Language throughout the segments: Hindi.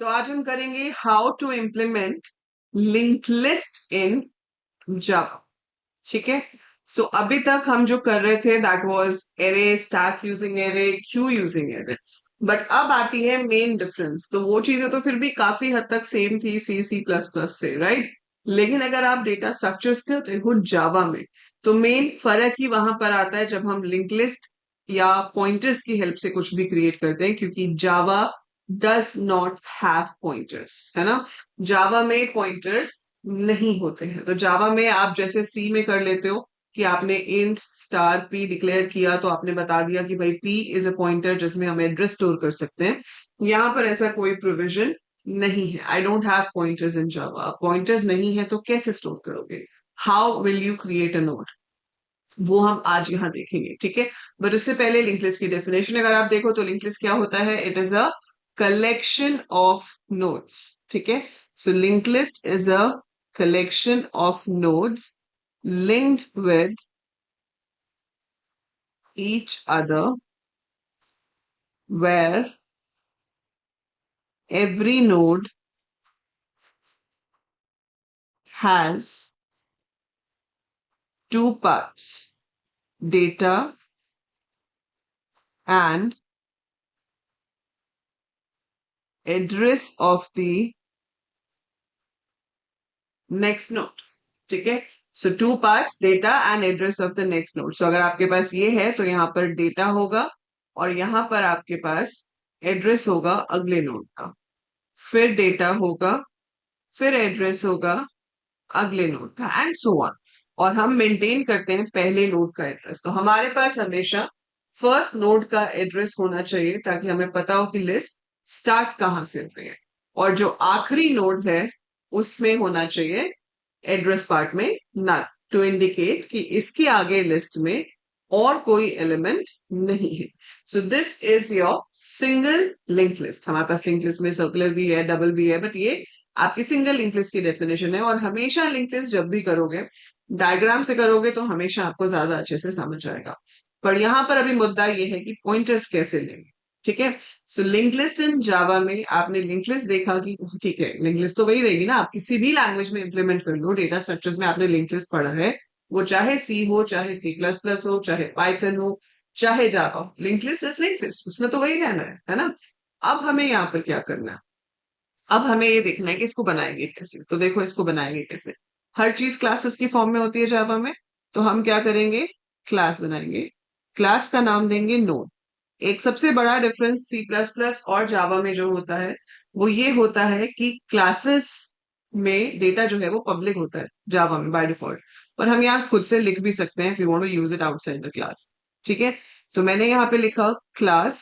आज हम करेंगे how to implement linked list in Java. ठीक है। अभी तक हम जो कर रहे थे that was array, stack using array, queue using array. But अब आती है मेन डिफरेंस। तो वो चीजें तो फिर भी काफी हद तक सेम थी सी प्लस प्लस से, राइट। लेकिन अगर आप डेटा स्ट्रक्चर्स के देखो जावा में, तो मेन फर्क ही वहां पर आता है जब हम लिंक लिस्ट या पॉइंटर्स की हेल्प से कुछ भी क्रिएट करते हैं, क्योंकि जावा डज नॉट हैव पॉइंटर्स, है ना। जावा में पॉइंटर्स नहीं होते हैं। तो जावा में आप जैसे सी में कर लेते हो कि आपने इंट स्टार पी डिक्लेयर किया, तो आपने बता दिया कि भाई पी इज अ पॉइंटर जिसमें हम एड्रेस स्टोर कर सकते हैं। यहाँ पर ऐसा कोई प्रोविजन नहीं है। I don't have pointers in Java. Pointers नहीं है तो कैसे स्टोर करोगे? How will you create a node? वो हम आज यहाँ देखेंगे, ठीक है। बट उससे पहले लिंक लिस्ट की डेफिनेशन अगर आप देखो तो लिंक लिस्ट क्या होता है? It is a collection of nodes, ठीक है। Link list is a collection of nodes linked with each other where every node has two parts, data and address of the next node, ठीक है। Two parts, data and address of the next node. अगर आपके पास ये है तो यहाँ पर डेटा होगा और यहाँ पर आपके पास एड्रेस होगा अगले नोड का, फिर डेटा होगा, फिर एड्रेस होगा अगले नोड का, एंड सो ऑन। और हम मेंटेन करते हैं पहले नोड का एड्रेस। तो हमारे पास हमेशा फर्स्ट नोड का एड्रेस होना चाहिए ताकि हमें पता हो कि लिस्ट स्टार्ट कहाँ से हो रही है। और जो आखिरी नोड है उसमें होना चाहिए एड्रेस पार्ट में नल, टू इंडिकेट कि इसके आगे लिस्ट में और कोई एलिमेंट नहीं है। This is your single link list. हमारे पास लिंक लिस्ट में सर्कुलर भी है, डबल भी है, बट ये आपकी सिंगल लिंक लिस्ट की डेफिनेशन है। और हमेशा लिंक लिस्ट जब भी करोगे, डायग्राम से करोगे तो हमेशा आपको ज्यादा अच्छे से समझ आएगा। पर यहाँ पर अभी मुद्दा ये है कि पॉइंटर्स कैसे लेंगे, ठीक है। लिंक लिस्ट इन जावा में आपने लिंक लिस्ट देखा कि ठीक है, लिंक लिस्ट तो वही रहेगी ना, आप किसी भी लैंग्वेज में इंप्लीमेंट कर लो। डेटा स्ट्रक्चर्स में आपने लिंक लिस्ट पढ़ा है, वो चाहे सी हो, चाहे सी प्लस प्लस हो, चाहे पाइथन हो, चाहे जावा हो, link list is link list, उसमें तो वही रहना है ना। अब हमें यहाँ पर क्या करना है? अब हमें ये देखना है कि इसको बनाएंगे कैसे। तो देखो इसको बनाएंगे कैसे। हर चीज क्लासेस की फॉर्म में होती है जावा में। तो हम क्या करेंगे? क्लास बनाएंगे। क्लास का नाम देंगे नोड। एक सबसे बड़ा डिफरेंस सी प्लस प्लस और जावा में जो होता है वो ये होता है कि क्लासेस में डेटा जो है वो पब्लिक होता है जावा में बाय डिफॉल्ट। पर हम यहाँ खुद से लिख भी सकते हैं if we want to use it outside the class, ठीक है। तो मैंने यहाँ पे लिखा क्लास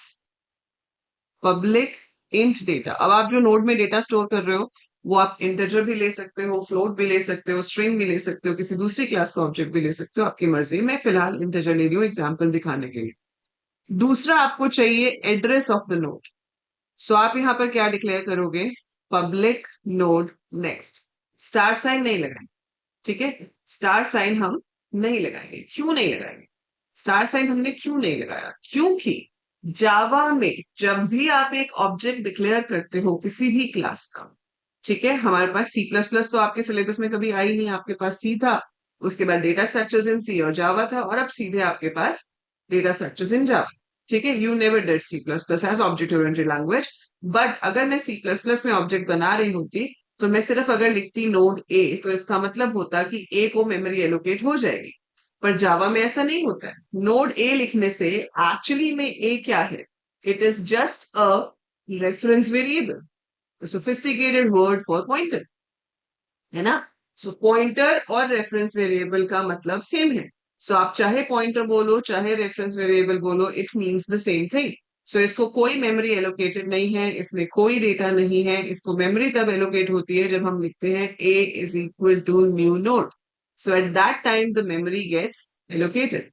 पब्लिक इंट डेटा। अब आप जो नोड में डेटा स्टोर कर रहे हो वो आप इंटीजर भी ले सकते हो, फ्लोट भी ले सकते हो, स्ट्रिंग भी ले सकते हो, किसी दूसरी क्लास का ऑब्जेक्ट भी ले सकते हो, आपकी मर्जी। मैं फिलहाल इंटीजर ले रही हूँ एग्जाम्पल दिखाने के लिए। दूसरा आपको चाहिए एड्रेस ऑफ द नोड। आप यहां पर क्या डिक्लेयर करोगे? Public node next. Star sign नहीं लगाएंगे, ठीक है। स्टार साइन हम नहीं लगाएंगे। क्यों नहीं लगाएंगे? स्टार साइन हमने क्यों नहीं लगाया? क्योंकि जावा में जब भी आप एक ऑब्जेक्ट डिक्लेयर करते हो किसी भी क्लास का, ठीक है। हमारे पास सी प्लस प्लस तो आपके सिलेबस में कभी आई नहीं, आपके पास सी था, उसके बाद डेटा स्ट्रक्चर्स इन सी और जावा था, और अब सीधे आपके पास डेटा स्ट्रक्चर्स इन जावा, ठीक है। You never did C plus plus as object oriented language. But अगर मैं सी प्लस प्लस में ऑब्जेक्ट बना रही होती तो मैं सिर्फ अगर लिखती नोड ए तो इसका मतलब होता कि ए को मेमोरी एलोकेट हो जाएगी। पर जावा में ऐसा नहीं होता है। नोड ए लिखने से एक्चुअली में ए क्या है? It is just a reference variable, sophisticated word for pointer, है ना। पॉइंटर और रेफरेंस वेरिएबल का मतलब सेम है। आप चाहे पॉइंटर बोलो चाहे रेफरेंस वेरिएबल बोलो, it means the same thing. इसको कोई मेमोरी एलोकेटेड नहीं है, इसमें कोई डेटा नहीं है। इसको मेमोरी तब एलोकेट होती है जब हम लिखते हैं a is equal to new node. At that time the memory gets allocated.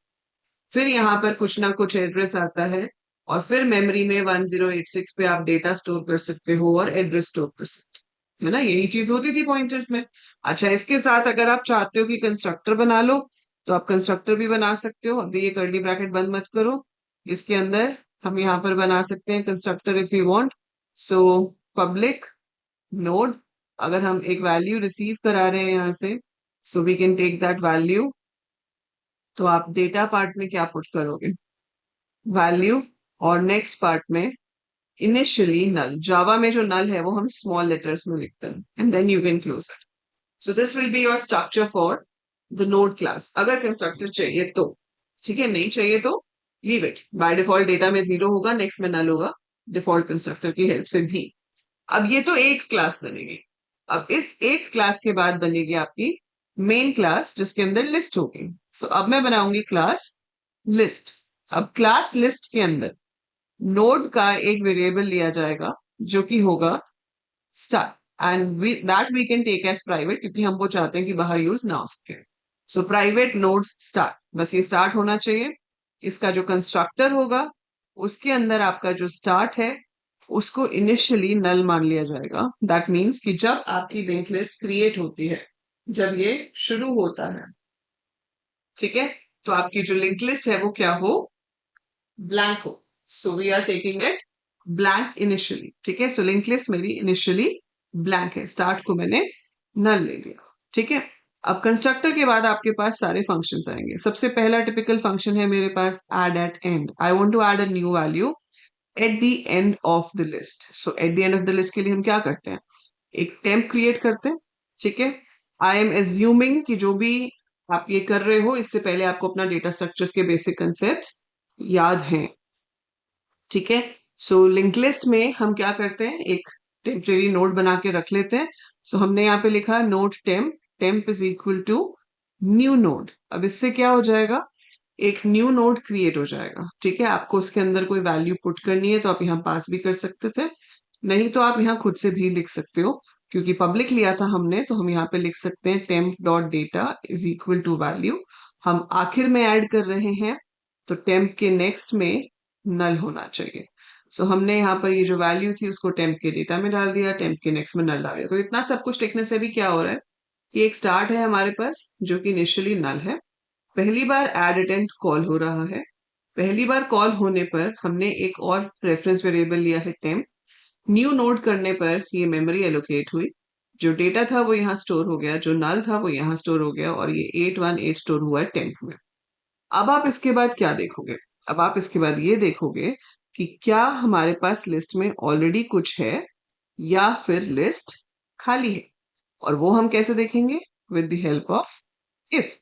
फिर यहाँ पर कुछ ना कुछ एड्रेस आता है और फिर मेमोरी में 1086 पे आप डेटा स्टोर कर सकते हो और एड्रेस स्टोर कर सकते हो, है ना। यही चीज होती थी पॉइंटर्स में। अच्छा, इसके साथ अगर आप चाहते हो कि कंस्ट्रक्टर बना लो तो आप कंस्ट्रक्टर भी बना सकते हो। अभी ये कर्ली ब्रैकेट बंद मत करो, इसके अंदर हम यहाँ पर बना सकते हैं constructor if you want. So public node, अगर हम एक वैल्यू रिसीव करा रहे हैं यहाँ से, so we can take that value. तो आप डेटा पार्ट में क्या पुट करोगे? वैल्यू। और नेक्स्ट पार्ट में इनिशियली नल, जावा में जो नल है वो हम स्मॉल लेटर्स में लिखते हैं, and then you can close it. So this will be your structure for the node class, अगर कंस्ट्रक्टर चाहिए तो। ठीक है, नहीं चाहिए तो leave it. By default data में 0 होगा, नेक्स्ट में नल होगा, डिफॉल्ट कंस्ट्रक्टर की हेल्प से भी। अब ये तो एक क्लास बनेगी। अब इस एक क्लास के बाद बनेगी आपकी मेन क्लास, जिसके अंदर लिस्ट होगी। सो अब मैं बनाऊंगी क्लास लिस्ट। अब क्लास लिस्ट के अंदर नोड का एक वेरिएबल लिया जाएगा जो कि होगा start, and that we can take as private, क्योंकि हम वो चाहते हैं कि बाहर यूज ना हो सके। सो प्राइवेट नोड स्टार्ट, बस ये स्टार्ट होना चाहिए। इसका जो कंस्ट्रक्टर होगा उसके अंदर आपका जो स्टार्ट है उसको इनिशियली नल मान लिया जाएगा। दैट मीन्स कि जब आपकी लिंक लिस्ट क्रिएट होती है, जब ये शुरू होता है, ठीक है, तो आपकी जो लिंक लिस्ट है वो क्या हो? ब्लैंक हो। So we are taking it blank initially. ठीक है, सो लिंक लिस्ट मेरी इनिशियली ब्लैंक है, स्टार्ट को मैंने नल ले लिया। ठीक है, अब कंस्ट्रक्टर के बाद आपके पास सारे फंक्शंस आएंगे। सबसे पहला टिपिकल फंक्शन है मेरे पास add at end. I want to add a new value at the end of the list. So at the end of the list के लिए हम क्या करते हैं? एक टेम्प क्रिएट करते हैं। ठीक है, आई एम एज्यूमिंग कि जो भी आप ये कर रहे हो, इससे पहले आपको अपना डेटा स्ट्रक्चर्स के बेसिक कंसेप्ट याद हैं। ठीक है, सो लिंक लिस्ट में हम क्या करते हैं? एक टेम्परेरी नोड बना के रख लेते हैं। सो हमने यहाँ पे लिखा node temp, temp is equal to new node. अब इससे क्या हो जाएगा? एक न्यू नोड क्रिएट हो जाएगा। ठीक है, आपको उसके अंदर कोई वैल्यू पुट करनी है तो आप यहाँ पास भी कर सकते थे, नहीं तो आप यहाँ खुद से भी लिख सकते हो। क्योंकि पब्लिक लिया था हमने, तो हम यहाँ पे लिख सकते हैं temp dot data is equal to value. हम आखिर में ऐड कर रहे हैं, तो टेम्प के नेक्स्ट में नल होना चाहिए। सो हमने यहाँ पर ये जो वैल्यू थी उसको टेम्प के डेटा में डाल दिया, टेम्प के नेक्स्ट में नल डाल दिया। तो इतना सब कुछ लिखने से भी क्या हो रहा है कि एक स्टार्ट है हमारे पास जो कि इनिशियली नल है। पहली बार एड एटेंड कॉल हो रहा है। पहली बार कॉल होने पर हमने एक और रेफरेंस वेरिएबल लिया है टेम्प। न्यू नोड करने पर ये मेमोरी एलोकेट हुई, जो डेटा था वो यहाँ स्टोर हो गया, जो नल था वो यहाँ स्टोर हो गया, और ये 818 स्टोर हुआ है टेम्प में। अब आप इसके बाद क्या देखोगे? अब आप इसके बाद ये देखोगे कि क्या हमारे पास लिस्ट में ऑलरेडी कुछ है या फिर लिस्ट खाली है। और वो हम कैसे देखेंगे? With the help of if.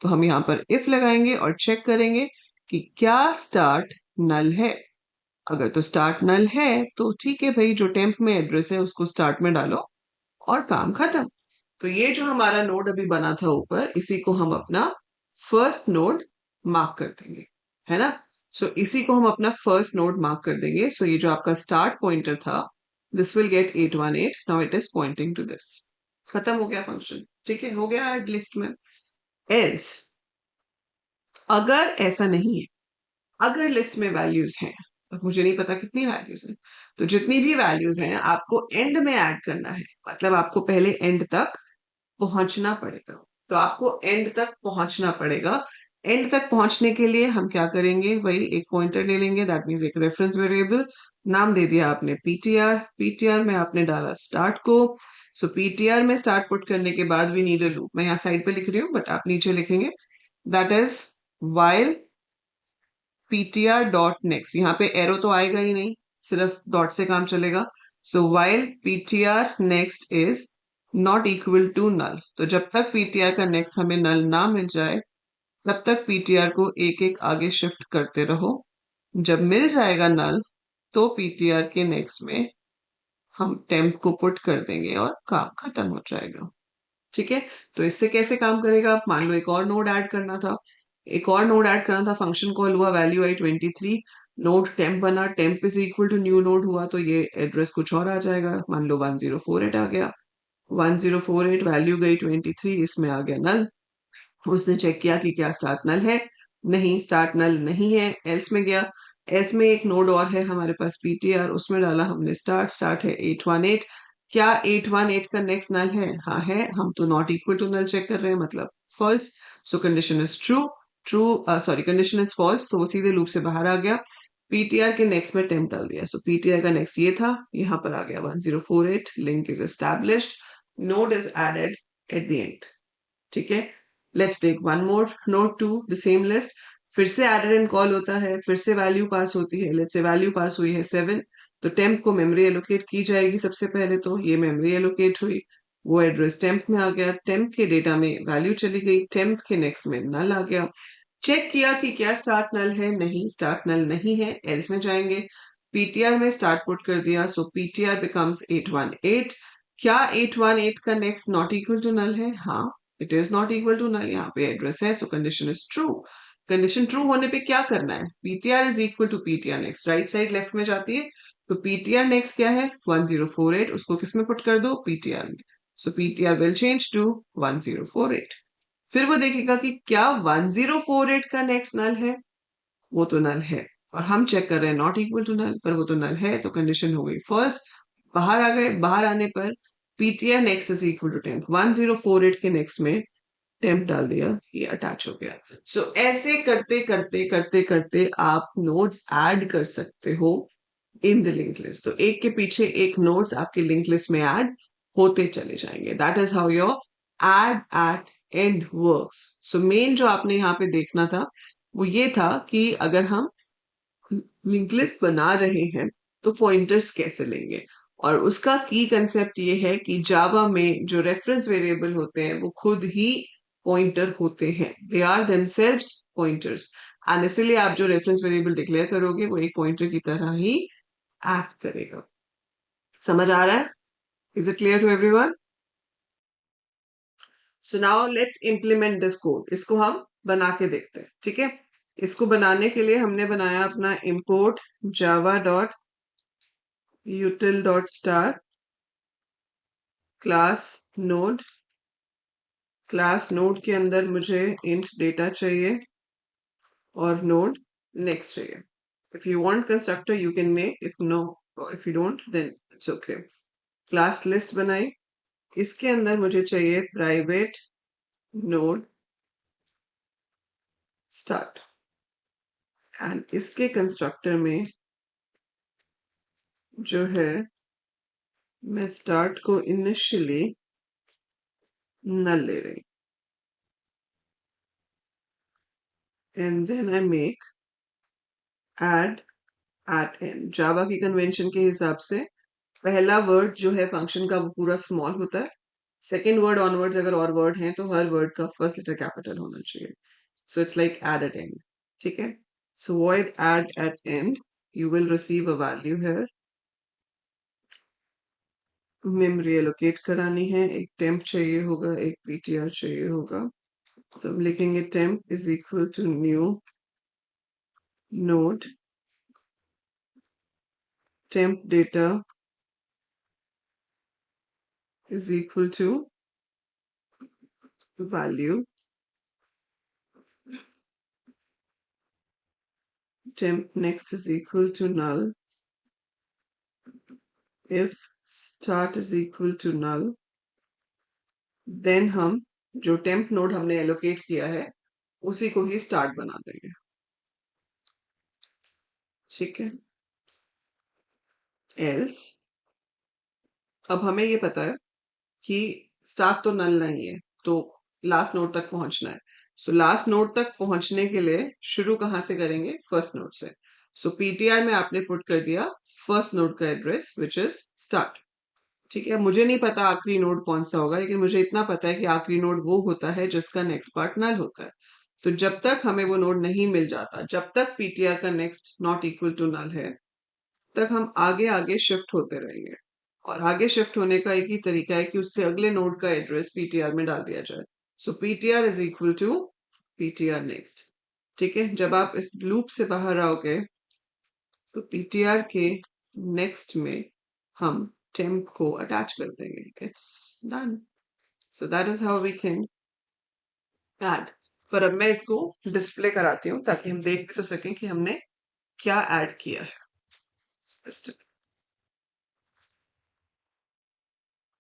तो हम यहाँ पर इफ लगाएंगे और चेक करेंगे कि क्या स्टार्ट नल है। अगर तो स्टार्ट नल है तो ठीक है भाई, जो टेम्प में एड्रेस है उसको स्टार्ट में डालो और काम खत्म। तो ये जो हमारा नोड अभी बना था ऊपर, इसी को हम अपना फर्स्ट नोड मार्क कर देंगे, है ना। सो इसी को हम अपना फर्स्ट नोड मार्क कर देंगे। सो ये जो आपका स्टार्ट पॉइंटर था, this will get 818, now it is pointing to this. खत्म हो गया फंक्शन। ठीक है, हो गया ऐड लिस्ट में। एल्स, अगर ऐसा नहीं है, अगर लिस्ट में वैल्यूज हैं, अब मुझे नहीं पता कितनी वैल्यूज हैं, तो जितनी भी वैल्यूज हैं आपको एंड में ऐड करना है। मतलब आपको पहले एंड तक पहुंचना पड़ेगा। तो आपको एंड तक पहुंचना पड़ेगा। एंड तक पहुंचने के लिए हम क्या करेंगे? वही एक पॉइंटर ले लेंगे, दैट मीन्स एक रेफरेंस वेरिएबल। नाम दे दिया आपने पीटीआर। पीटीआर में आपने डाला स्टार्ट को। सो पीटीआर में स्टार्ट पुट करने के बाद वी नीड अ लूप। मैं यहाँ साइड पे लिख रही हूँ, बट आप नीचे लिखेंगे, that is while ptr dot next. यहाँ पे एरो तो आएगा ही नहीं, सिर्फ डॉट से काम चलेगा। So while ptr next is not equal to null. तो जब तक ptr का नेक्स्ट हमें नल ना मिल जाए, तब तक ptr को एक एक आगे शिफ्ट करते रहो। जब मिल जाएगा नल, तो ptr के नेक्स्ट में हम टेम्प को पुट कर देंगे और काम खत्म हो जाएगा। ठीक है, तो इससे कैसे काम करेगा? आप मान लो एक और नोड ऐड करना था, एक और नोड ऐड करना था, फंक्शन कॉल हुआ, वैल्यू आई 23, नोड टेम्प बना, temp is equal to new node हुआ, तो ये एड्रेस कुछ और आ जाएगा। मान लो 1048 आ गया, 1048 वैल्यू गई 23, इसमें आ गया नल। उसने चेक किया कि क्या स्टार्ट नल है, नहीं स्टार्ट नल नहीं है। एल्स में गया, एल्स में एक नोड और है हमारे पास पीटीआर, उसमें डाला हमने स्टार्ट, स्टार्ट है 818। क्या 818 का नेक्स्ट नल है? हाँ है, हम तो not equal to null check कर रहे हैं, मतलब false. So condition is true, true sorry condition is false, तो वो सीधे लूप से बाहर आ गया। पीटीआर के नेक्स्ट में टेम्प डाल दिया। सो पीटीआर का नेक्स्ट ये था, यहाँ पर आ गया 1048, link is established, node is added at the end. ठीक है, let's take one more node to the same list. फिर से एडेड एंड कॉल होता है, फिर से वैल्यू पास होती है। लेट्स से वैल्यू पास हुई है 7, तो टेम्प को मेमोरी एलोकेट की जाएगी। सबसे पहले तो ये मेमोरी एलोकेट हुई, वो एड्रेस टेम्प में आ गया, टेम्प के डेटा में वैल्यू चली गई, टेम्प के नेक्स्ट में नल आ गया। चेक किया कि क्या स्टार्ट नल है, नहीं स्टार्ट नल नहीं है, एल्स में जाएंगे। पीटीआर में स्टार्ट पुट कर दिया, सो पीटीआर बिकम्स 818। क्या 818 का next not equal to null है? हाँ, it is not equal to null. यहाँ पे एड्रेस है, so condition is true. Condition true होने पे क्या करना है? PTR is equal to PTR next, right side left में जाती है, तो पीटीआर नेक्स्ट क्या है? 1048, उसको किस में पुट कर दो? पीटीआर में। सो पीटीआर विल चेंज टू 1048। फिर वो देखेगा कि क्या 1048 का नेक्स्ट नल है? वो तो नल है, और हम चेक कर रहे हैं नॉट इक्वल टू नल, पर वो तो नल है, तो कंडीशन हो गई फॉल्स। बाहर आ गए, बाहर आने पर PTR next is equal to temp, 1048 के नेक्स्ट में टेम्प डाल दिया, ये अटैच हो गया। सो ऐसे करते करते करते करते आप नोड्स ऐड कर सकते हो इन द लिंक लिस्ट। तो एक के पीछे एक नोड्स आपके लिंक लिस्ट में ऐड होते चले जाएंगे। That is how your add at end works. So main जो आपने यहाँ पे देखना था वो ये था कि अगर हम लिंक लिस्ट बना रहे हैं तो पॉइंटर्स कैसे लेंगे, और उसका की कंसेप्ट ये है कि जावा में जो रेफरेंस वेरिएबल होते हैं वो खुद ही पॉइंटर होते हैं, they are themselves pointers. And इसीलिए आप जो रेफरेंस वेरिएबल डिक्लेयर करोगे वो एक पॉइंटर की तरह ही एक्ट करेगा। समझ आ रहा है? Is it clear to everyone? So now let's implement this code. इसको हम बना के देखते हैं। ठीक है, इसको बनाने के लिए हमने बनाया अपना import java dot util dot star class node. Class node के अंदर मुझे इंट डेटा चाहिए और नोड नेक्स्ट चाहिए। If you want constructor you can make, if no, if you don't then it's okay. Class list बनाई, इसके अंदर मुझे चाहिए प्राइवेट नोड स्टार्ट, एंड इसके कंस्ट्रक्टर में जो है मैं स्टार्ट को इनिशियली नल ले रही, and then I make add at end. Java की कन्वेंशन के हिसाब से पहला वर्ड जो है फंक्शन का वो पूरा स्मॉल होता है, सेकेंड वर्ड ऑनवर्ड्स अगर और वर्ड हैं तो हर वर्ड का फर्स्ट लेटर कैपिटल होना चाहिए। So it's like add at end. ठीक है, so void add at end, you will receive a value है, मेमोरी एलोकेट करानी है, एक टेम्प चाहिए होगा, एक पीटीआर चाहिए होगा। तो हम लिखेंगे temp is equal to new node temp data is equal to value temp next is equal to null if start is equal to null, then हम जो temp node हमने allocate किया है उसी को ही start बना देंगे। ठीक है, else अब हमें ये पता है कि start तो null नहीं है, तो लास्ट नोड तक पहुंचना है। सो लास्ट नोड तक पहुंचने के लिए शुरू कहां से करेंगे? फर्स्ट नोड से। सो पीटीआर में आपने पुट कर दिया फर्स्ट नोड का एड्रेस विच इज स्टार्ट। ठीक है, मुझे नहीं पता आखिरी नोड कौन सा होगा, लेकिन मुझे इतना पता है कि आखिरी नोड वो होता है जिसका नेक्स्ट पार्ट नल होता है। तो जब तक हमें वो नोड नहीं मिल जाता, जब तक पीटीआर का next not equal to null है, तक हम आगे आगे शिफ्ट होते रहेंगे। और आगे शिफ्ट होने का एक ही तरीका है कि उससे अगले नोड का एड्रेस पीटीआर में डाल दिया जाए। So PTR is equal to PTR next. ठीक है, जब आप इस लूप से बाहर आओगे तो पीटीआर के नेक्स्ट में हम temp को अटैच कर देंगे। It's done. So that is how we can add. पर अब मैं इसको डिस्प्ले कराती हूँ ताकि हम देख तो सकें कि हमने क्या ऐड किया है।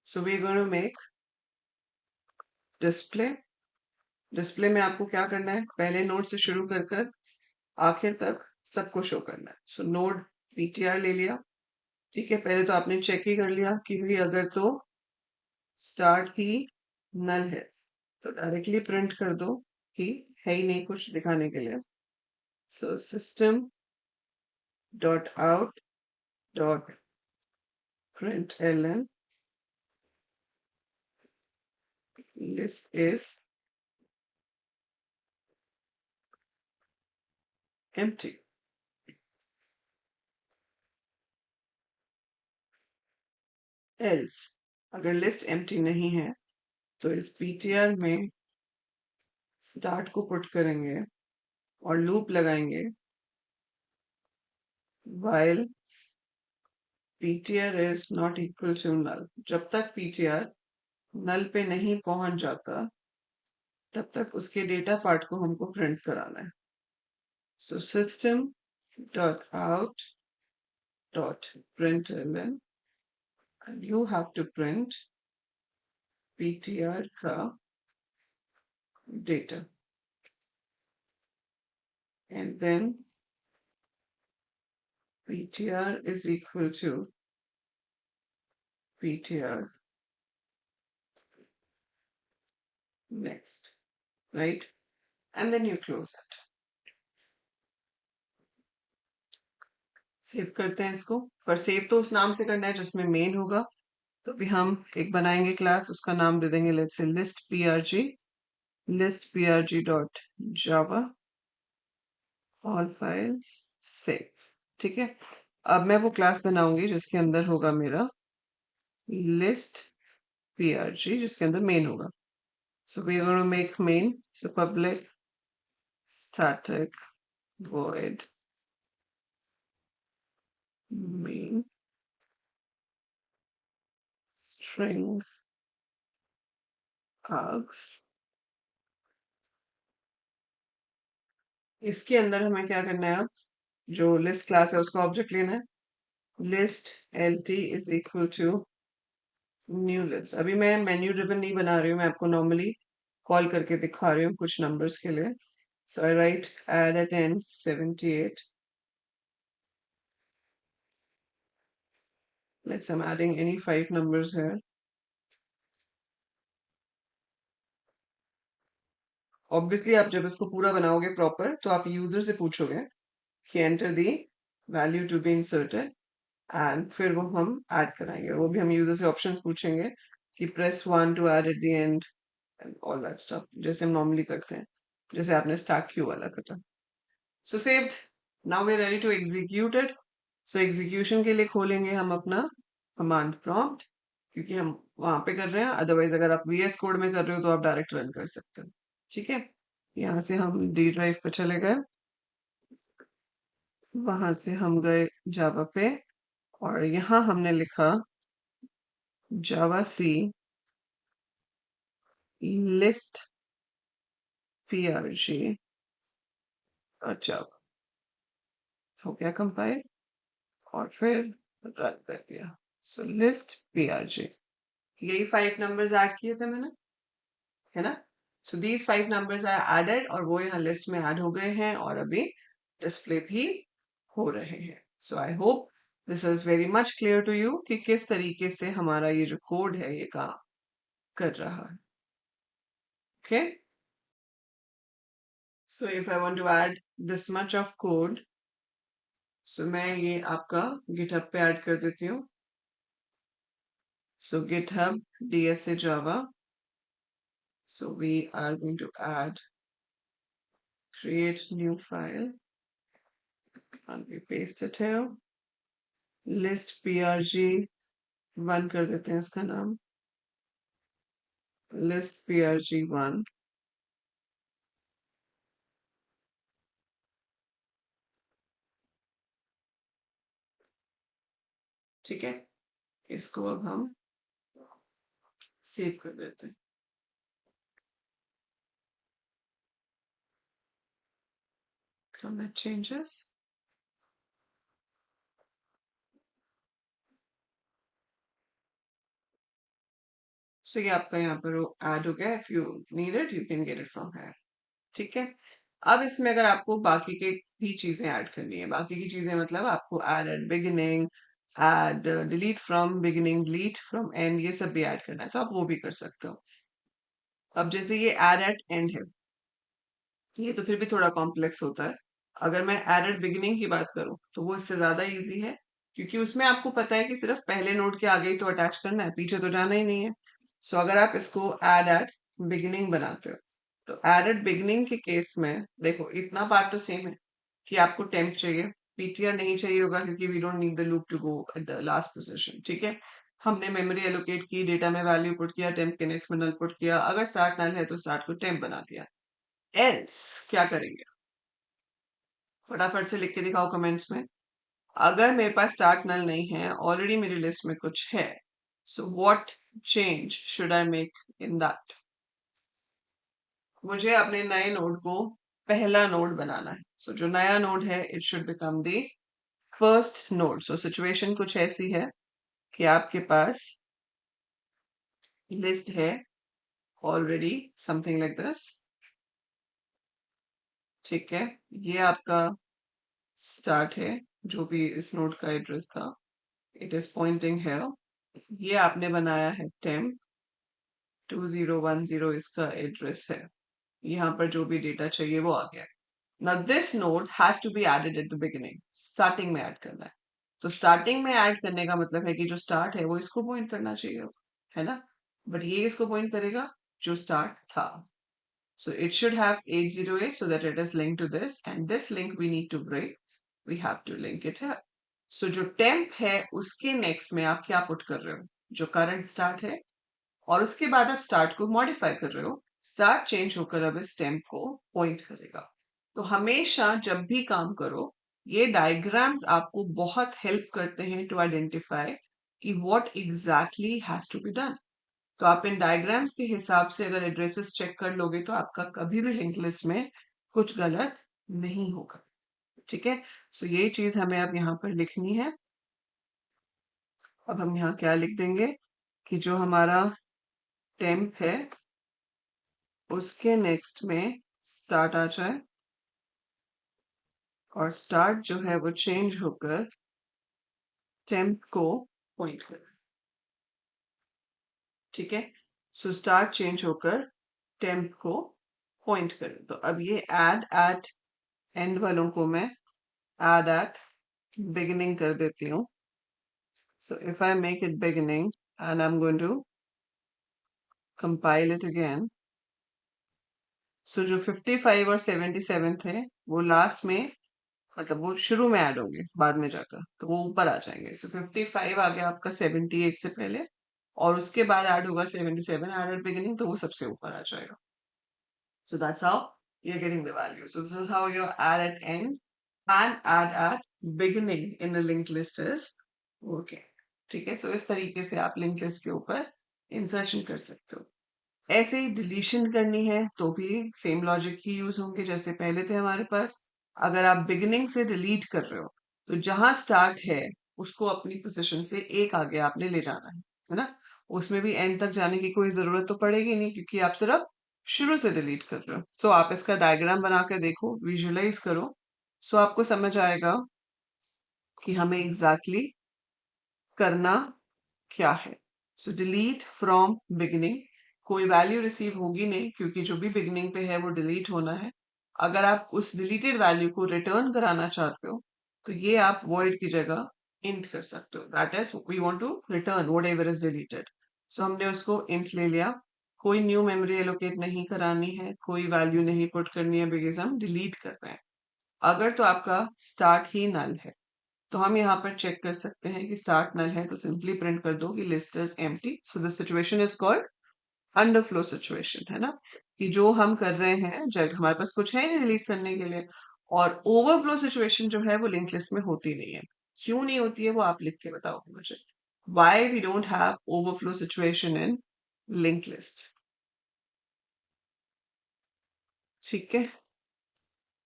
So we going to make display. Display में आपको क्या करना है? पहले नोड से शुरू कर कर आखिर तक सबको शो करना है। सो नोड ptr ले लिया। ठीक है, पहले तो आपने चेक ही कर लिया कि भाई अगर तो स्टार्ट ही नल है तो डायरेक्टली प्रिंट कर दो कि है ही नहीं कुछ दिखाने के लिए। सो system dot out dot print ln list is empty। Else अगर लिस्ट एम्प्टी नहीं है तो इस ptr में स्टार्ट को पुट करेंगे और लूप लगाएंगे while ptr is not equal to null। जब तक ptr नल पे नहीं पहुंच जाता तब तक उसके डेटा पार्ट को हमको प्रिंट कराना है। So system dot out dot print and you have to print ptr का data and then ptr is equal to ptr next, right? And then you close it। Save करते हैं इसको, पर सेव तो उस नाम से करना है जिसमें मेन होगा। तो भी हम एक बनाएंगे क्लास, उसका नाम दे देंगे let's say list prg dot Java all files save. ठीक है, अब मैं वो क्लास बनाऊंगी जिसके अंदर होगा मेरा लिस्ट prg जिसके अंदर मेन होगा। So we are gonna make main, so public static void main string args। इसके अंदर हमें क्या करना है, अब जो लिस्ट क्लास है उसका ऑब्जेक्ट लेना है। List lt is equal to new list. अभी मैं मेन्यू रिबन नहीं बना रही हूँ, मैं आपको नॉर्मली कॉल करके दिखा रही हूँ कुछ नंबर्स के लिए। So I write add at n 78। Let's I am adding any 5 numbers here। Obviously आप जब इसको पूरा बनाओगे प्रॉपर तो आप यूजर से पूछोगे कि enter the value to be inserted and फिर वो हम ऐड कराएंगे। वो भी हम यूजर से ऑप्शंस पूछेंगे कि press 1 to add at the end and all that stuff, जैसे हम नॉर्मली करते हैं, जैसे आपने स्टैक क्यू वाला करता। So saved, now we are ready to execute it. So execution के लिए खोलेंगे हम अपना कमांड प्रॉम्प्ट, क्योंकि हम वहां पे कर रहे हैं। अदरवाइज अगर आप वीएस कोड में कर रहे हो तो आप डायरेक्ट रन कर सकते हो। ठीक है, यहाँ से हम डी ड्राइव पे चले गए, वहां से हम गए जावा पे और यहाँ हमने लिखा जावा सी लिस्ट prg और जावा हो गया कंपाइल और फिर रन कर दिया। सो लिस्ट prg, यही 5 नंबर्स ऐड किए थे मैंने, है ना? So these 5 numbers are added और वो यहाँ लिस्ट में ऐड हो गए हैं और अभी डिस्प्ले भी हो रहे हैं। So I hope this is very much clear to you कि किस तरीके से हमारा ये जो कोड है ये काम कर रहा है। Okay, so if I want to add this much of code, so मैं ये आपका गिटहब पे ऐड कर देती हूँ। So GitHub DSA Java। So we are going to add create new file and we paste it here। list prg1 कर देते हैं इसका नाम, list prg1। ठीक है, इसको अब हम सेव कर देते हैं। commit changes। so ये आपका यहाँ पर ऐड हो गया। if you need it you can get it from here। ठीक है, अब इसमें अगर आपको बाकी के भी चीजें ऐड करनी है, बाकी की चीजें मतलब आपको add at beginning, add delete from beginning, delete from and, ये सब भी ऐड करना है तो आप वो भी कर सकते हो। अब जैसे ये ऐड एट एंड है, ये तो फिर भी थोड़ा कॉम्प्लेक्स होता है। अगर मैं एडेड बिगिनिंग की बात करूं तो वो इससे ज्यादा इजी है, क्योंकि उसमें आपको पता है कि सिर्फ पहले नोड के आगे ही तो अटैच करना है, पीछे तो जाना ही नहीं है। सो अगर आप इसको एड एट बिगिनिंग बनाते हो तो एडेड बिगिनिंग के केस में देखो इतना पार्ट तो सेम है कि आपको टेम्प चाहिए, पीटीआर नहीं चाहिए होगा क्योंकि we don't need the loop to go at the last position. ठीक है, हमने मेमोरी एलोकेट की, डेटा में वैल्यू पुट किया, टेम्प के नेक्स्ट में नल पुट किया, अगर स्टार्ट नल है तो स्टार्ट को टेम्प बना दिया। एल्स क्या करेंगे, फटाफट से लिख के दिखाओ कमेंट्स में। अगर मेरे पास स्टार्ट नल नहीं है, ऑलरेडी मेरी लिस्ट में कुछ है, so what change should I make in that. मुझे अपने नए नोड को पहला नोड बनाना है। सो जो नया नोड है it should become the first node. So situation कुछ ऐसी है कि आपके पास लिस्ट है ऑलरेडी, समथिंग लाइक दिस। ठीक है, ये आपका स्टार्ट है, जो भी इस नोड का एड्रेस था, इट इज पॉइंटिंग है। ये आपने बनाया है टेम्प 2010, इसका एड्रेस है। यहाँ पर जो भी डेटा चाहिए वो आ गया। Now this node has to be added at the beginning, starting में ऐड करना है। तो स्टार्टिंग में ऐड करने का मतलब है कि जो स्टार्ट है वो इसको पॉइंट करना चाहिए, है ना। बट ये इसको पॉइंट करेगा जो स्टार्ट था। So it should have 808 so that it is linked to this, and this link we need to break. We have to link it here. So जो temp है उसके next में आप क्या put कर रहे हो, जो current start है, और उसके बाद आप start को modify कर रहे हो। start change होकर अब इस temp को point करेगा। तो हमेशा जब भी काम करो, ये diagrams आपको बहुत help करते हैं to identify कि what exactly has to be done। तो आप इन डायग्राम्स के हिसाब से अगर एड्रेसेस चेक कर लोगे तो आपका कभी भी लिंक लिस्ट में कुछ गलत नहीं होगा। ठीक है, सो ये चीज हमें अब यहाँ पर लिखनी है। अब हम यहाँ क्या लिख देंगे कि जो हमारा टेम्प है उसके नेक्स्ट में स्टार्ट आ जाए, और स्टार्ट जो है वो चेंज होकर टेम्प को पॉइंट करे। ठीक है, सो स्टार्ट चेंज होकर टेम्प को पॉइंट करे। तो अब ये एड एट एंड वालों को मैं add at beginning कर देती हूँ। So if I make it beginning and I'm going to compile it again, so जो 55 और 77 थे वो लास्ट में, मतलब वो शुरू में ऐड होंगे बाद में जाकर, तो वो ऊपर आ जाएंगे। So 55 आ गया आपका 78 से पहले, और उसके बाद ऐड होगा 77 एड एट बिगिनिंग, तो वो सबसे ऊपर आ जाएगा। So that's how you're getting the value. So this is how your add at end and add at beginning in a linked list is working. ठीक है, सो इस तरीके से आप लिंक लिस्ट के ऊपर इंसर्शन कर सकते हो। ऐसे ही डिलीशन करनी है तो भी सेम लॉजिक ही यूज होंगे जैसे पहले थे हमारे पास। अगर आप बिगिनिंग से डिलीट कर रहे हो तो जहां स्टार्ट है उसको अपनी पोजीशन से एक आगे आपने ले जाना है ना। उसमें भी एंड तक जाने की कोई जरूरत तो पड़ेगी नहीं क्योंकि आप सिर्फ शुरू से डिलीट कर रहे हो। सो आप इसका डायग्राम बना के देखो, विजुअलाइज करो, सो आपको समझ आएगा कि हमें एग्जैक्टली करना क्या है। सो डिलीट फ्रॉम बिगिनिंग, कोई वैल्यू रिसीव होगी नहीं क्योंकि जो भी बिगिनिंग पे है वो डिलीट होना है। अगर आप उस डिलीटेड वैल्यू को रिटर्न कराना चाहते हो तो ये आप वॉइड की जगह इंट कर सकते हो, that is we want to return whatever is deleted. So हमने उसको इंट ले लिया, कोई न्यू मेमोरी एलोकेट नहीं करानी है, कोई वैल्यू नहीं पुट करनी है बिकॉज हम डिलीट कर रहे हैं। अगर तो आपका स्टार्ट ही नल है तो हम यहाँ पर चेक कर सकते हैं कि स्टार्ट नल है तो सिंपली प्रिंट कर दो कि list is empty. So the situation is called underflow situation, है ना, कि जो हम कर रहे हैं जब हमारे पास कुछ है नहीं डिलीट करने के लिए। और ओवरफ्लो सिचुएशन जो है वो लिंक लिस्ट में होती नहीं है। क्यों नहीं होती है वो आप लिख के बताओ मुझे, why we don't have overflow situation in link list. ठीक है,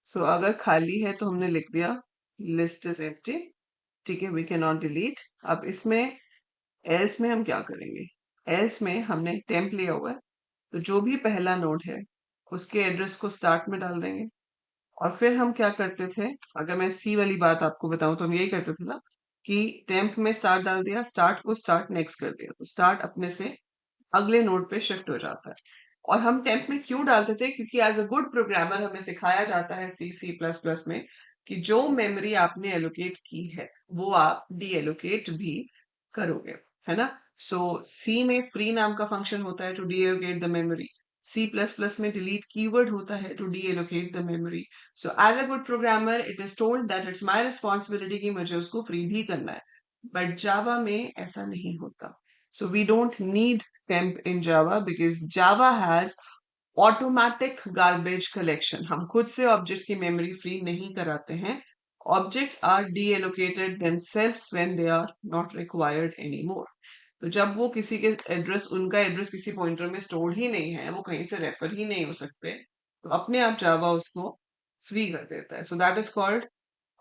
सो अगर खाली है तो हमने लिख दिया लिस्ट इज एम्प्टी। ठीक है, वी कैन नॉट डिलीट। अब इसमें एल्स में हम क्या करेंगे, एल्स में हमने टेम्प लिया हुआ है तो जो भी पहला नोड है उसके एड्रेस को स्टार्ट में डाल देंगे, और फिर हम क्या करते थे, अगर मैं सी वाली बात आपको बताऊं तो हम यही करते थे ना कि टेम्प में स्टार्ट डाल दिया, स्टार्ट को स्टार्ट नेक्स्ट कर दिया, तो स्टार्ट अपने से अगले नोड पे शिफ्ट हो जाता है। और हम टेम्प में क्यों डालते थे, क्योंकि एज अ गुड प्रोग्रामर हमें सिखाया जाता है सी सी प्लस प्लस में कि जो मेमोरी आपने एलोकेट की है वो आप डी एलोकेट भी करोगे, है ना। सो सी में फ्री नाम का फंक्शन होता है to deallocate the memory, C plus plus में डिलीट कीवर्ड होता है to deallocate the memory. So as a good programmer it is told that it's my responsibility कि मुझे उसको फ्री भी करना है, बट जावा में ऐसा नहीं होता। So we don't need temp in Java because Java has automatic garbage collection। हम खुद से ऑब्जेक्ट्स की मेमोरी फ्री नहीं कराते हैं। Objects are deallocated themselves when they are not required anymore। तो जब वो किसी के एड्रेस, उनका एड्रेस किसी पॉइंटर में स्टोर ही नहीं है, वो कहीं से रेफर ही नहीं हो सकते, तो अपने आप जावा उसको फ्री कर देता है। सो that is called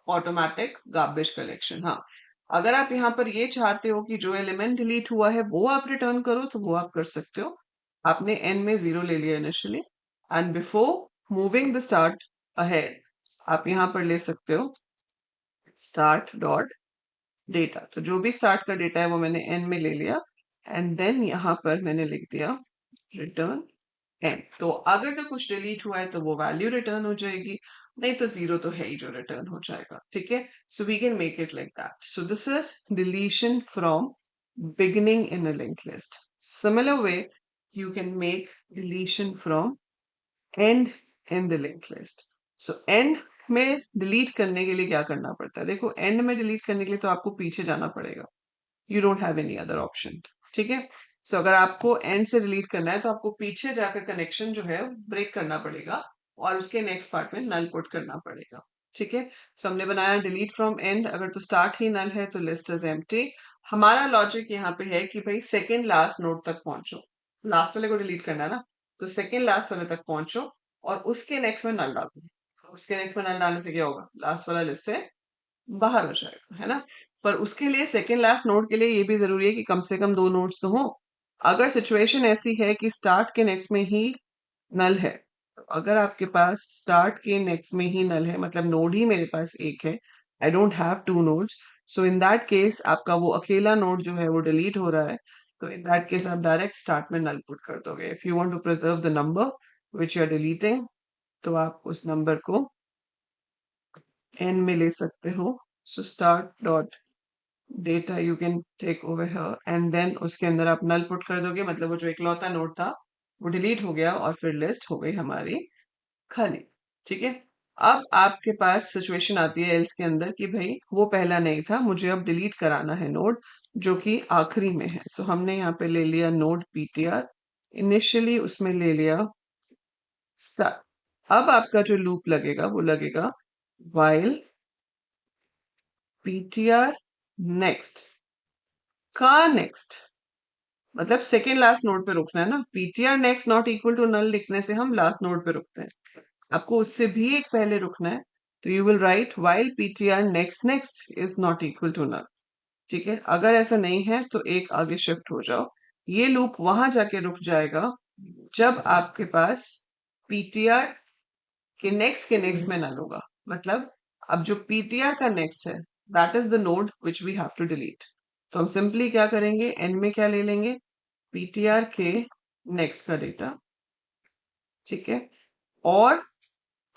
automatic garbage collection. हाँ, अगर आप यहाँ पर ये चाहते हो कि जो एलिमेंट डिलीट हुआ है वो आप रिटर्न करो तो वो आप कर सकते हो। आपने एन में 0 ले लिया initially, and before moving the start ahead आप यहाँ पर ले सकते हो स्टार्ट डॉट डेटा। तो जो भी स्टार्ट का डेटा है वो मैंने एन में ले लिया, एंड देन यहाँ पर मैंने लिख दिया रिटर्न एन। तो अगर तो कुछ डिलीट हुआ है तो वो वैल्यू रिटर्न हो जाएगी, नहीं तो 0 तो है ही जो रिटर्न हो जाएगा, ठीक है। So we can make it like that. So this is deletion from beginning in a linked list. Similar way you can make deletion from end in the linked list। so end में डिलीट करने के लिए क्या करना पड़ता है, देखो एंड में डिलीट करने के लिए तो आपको पीछे जाना पड़ेगा, you don't have any other option, ठीक है। सो अगर आपको एंड से डिलीट करना है तो आपको पीछे जाकर कनेक्शन जो है ब्रेक करना पड़ेगा और उसके नेक्स्ट पार्ट में नल पुट करना पड़ेगा, ठीक है। सो हमने बनाया डिलीट फ्रॉम एंड, अगर तो स्टार्ट ही नल है तो लिस्ट इज एम्प्टी। हमारा लॉजिक यहाँ पे है कि भाई सेकेंड लास्ट नोड तक पहुंचो, लास्ट वाले को डिलीट करना है ना, तो सेकेंड लास्ट वाले तक पहुंचो और उसके नेक्स्ट में नल डालो। उसके नेक्स्ट में नल डालने से क्या होगा, लास्ट वाला लिस्ट से बाहर हो जाएगा, है ना। पर उसके लिए सेकेंड लास्ट नोड के लिए ये भी जरूरी है कि कम से कम 2 नोड्स तो हो। अगर सिचुएशन ऐसी है कि स्टार्ट के नेक्स्ट में ही नल है, तो अगर आपके पास स्टार्ट के नेक्स्ट में ही नल है, मतलब नोड ही मेरे पास एक है, I don't have 2 nodes, so in that case आपका वो अकेला नोड जो है वो डिलीट हो रहा है, तो इन दैट केस आप डायरेक्ट स्टार्ट में नल पुट कर दोगे। If you want to preserve the number which you are deleting, तो आप उस नंबर को एन में ले सकते हो। So start dot data you can take over here, and then उसके अंदर आप नल पुट कर दोगे, मतलब वो जो इकलौता नोड था वो डिलीट हो गया और फिर लिस्ट हो गई हमारी खाली, ठीक है। अब आपके पास सिचुएशन आती है एल्स के अंदर कि भाई वो पहला नहीं था, मुझे अब डिलीट कराना है नोड जो कि आखिरी में है। सो हमने यहाँ पे ले लिया नोड पीटीआर, इनिशियली उसमें ले लिया स्टार्ट। अब आपका जो लूप लगेगा वो लगेगा while ptr नेक्स्ट का नेक्स्ट, मतलब सेकेंड लास्ट नोड पे रुकना है ना। ptr next not equal to null लिखने से हम लास्ट नोड पे रुकते हैं, आपको उससे भी एक पहले रुकना है, तो you will write while ptr next next is not equal to null, ठीक है। अगर ऐसा नहीं है तो एक आगे शिफ्ट हो जाओ, ये लूप वहां जाके रुक जाएगा जब आपके पास ptr के नेक्स्ट में नल होगा। मतलब अब जो ptr का नेक्स्ट है that is the node which we have to delete. तो हम सिंपली क्या करेंगे, एन में क्या ले लेंगे, ptr के नेक्स्ट का डेटा, ठीक है, और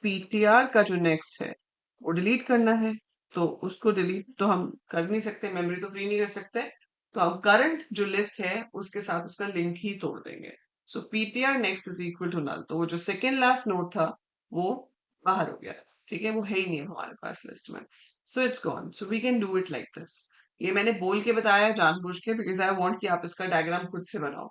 ptr का जो नेक्स्ट है वो डिलीट करना है। तो उसको डिलीट तो हम कर नहीं सकते, मेमोरी तो फ्री नहीं कर सकते, तो हम करंट जो लिस्ट है उसके साथ उसका लिंक ही तोड़ देंगे। So ptr next is equal to null, तो वो जो सेकेंड लास्ट नोड था वो बाहर हो गया, ठीक है, वो है ही नहीं हमारे पास लिस्ट में। So it's gone. So we can do it like this. ये मैंने बोल के बताया जानबूझ के, बिकॉज आई वांट कि आप इसका डायग्राम खुद से बनाओ।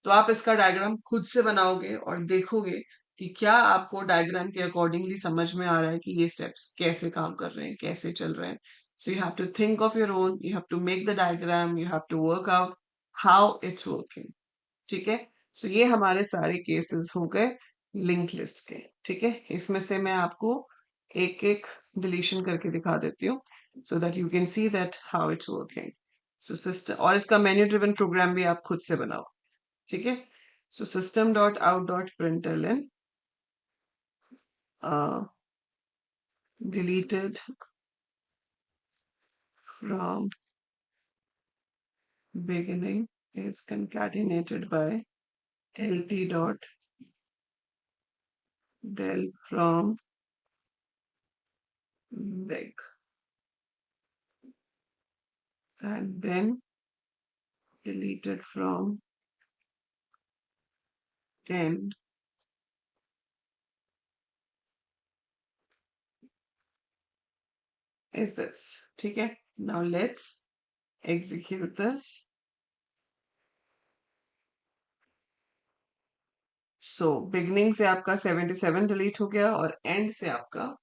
तो आप इसका डायग्राम खुद से बनाओगे और देखोगे कि क्या आपको डायग्राम के अकॉर्डिंगली समझ में आ रहा है कि ये स्टेप्स कैसे काम कर रहे हैं, कैसे चल रहे हैं। So you have to think of your own, you have to make the diagram, you have to work out how it's working, ठीक है। सो ये हमारे सारे केसेस हो गए लिंक लिस्ट के, ठीक है। इसमें से मैं आपको एक एक डिलीशन करके दिखा देती हूँ so that you can see that how it's working. So system, और इसका मेन्यू ड्रिवन प्रोग्राम भी आप खुद से बनाओ, ठीक है। सो system.out.println deleted from beginning is concatenated by lt dot del from big, and then deleted from end is this. ठीक है, now let's execute this. So beginning से आपका 77 डिलीट हो गया और end से आपका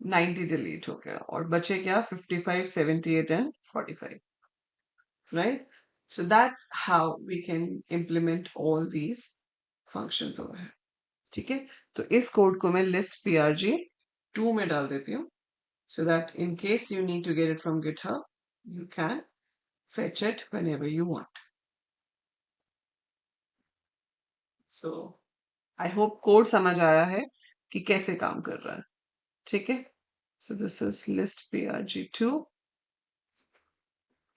90 डिलीट हो गया और बचे क्या 55, 78 and 45, right? So that's how we can implement all these functions over here. ठीक है, तो इस कोड को मैं list prg2 में डाल देती हूँ, so that in case you need to get it from GitHub, you can fetch it whenever you want. So I hope code समझ आया है कि कैसे काम कर रहा है. ठीक है, so this is list prg2.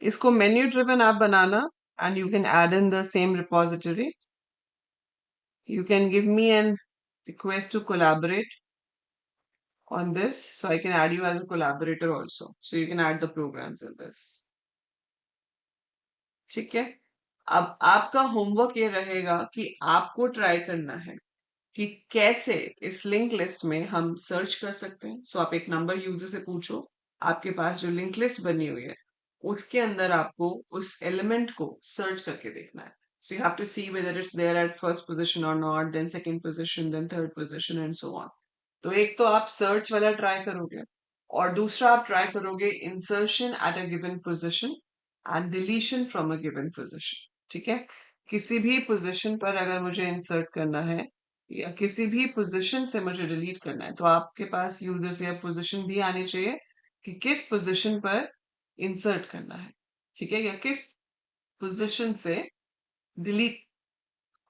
इसको menu driven आप बनाना, and you can add in the same repository. You can give me an request to collaborate on this, so I can add you as a collaborator also, so you can add the programs in this. ठीक है, अब आपका होमवर्क ये रहेगा कि आपको ट्राई करना है कि कैसे इस लिंक लिस्ट में हम सर्च कर सकते हैं. सो आप एक नंबर यूजर से पूछो, आपके पास जो लिंक लिस्ट बनी हुई है उसके अंदर आपको उस एलिमेंट को सर्च करके देखना है. So you have to see whether it's there at first position और not, then second position, then third position and so on. तो एक तो आप सर्च वाला ट्राई करोगे और दूसरा आप ट्राई करोगे insertion at a given position and deletion from a given position. ठीक है, किसी भी पोजीशन पर अगर मुझे इंसर्ट करना है या किसी भी पोजीशन से मुझे डिलीट करना है, तो आपके पास यूजर्स या पोजीशन भी आनी चाहिए कि किस पोजीशन पर इंसर्ट करना है. ठीक है, या किस पोजीशन से डिलीट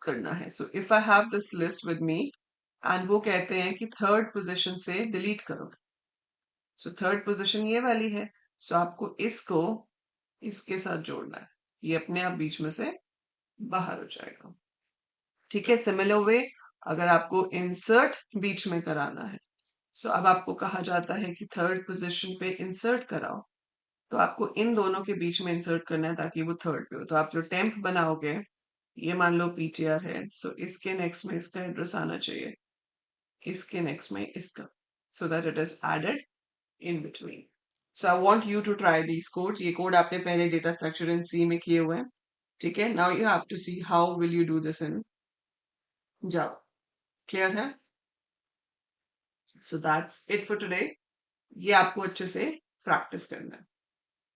करना है. सो if I have this list with me and वो कहते हैं कि थर्ड पोजीशन से डिलीट करो, सो थर्ड पोजीशन ये वाली है, सो आपको इसको इसके साथ जोड़ना है, ये अपने आप बीच में से बाहर हो जाएगा. ठीक है, सिमिलर वे अगर आपको इंसर्ट बीच में कराना है, सो अब आपको कहा जाता है कि थर्ड पोजीशन पे इंसर्ट कराओ, तो आपको इन दोनों के बीच में इंसर्ट करना है ताकि वो थर्ड पे हो. तो आप जो टेम्प बनाओगे, ये मान लो ptr है, सो इसके नेक्स्ट में इसका एड्रेस आना चाहिए, इसके नेक्स्ट में इसका, so that it is added in between. So I want you to try these codes. ये कोड आपने पहले डेटा स्ट्रक्चर इन सी में किए हुए हैं. ठीक है, now you have to see how will you do this in Java. Clear है? So that's it for today. ये आपको अच्छे से प्रैक्टिस करना है.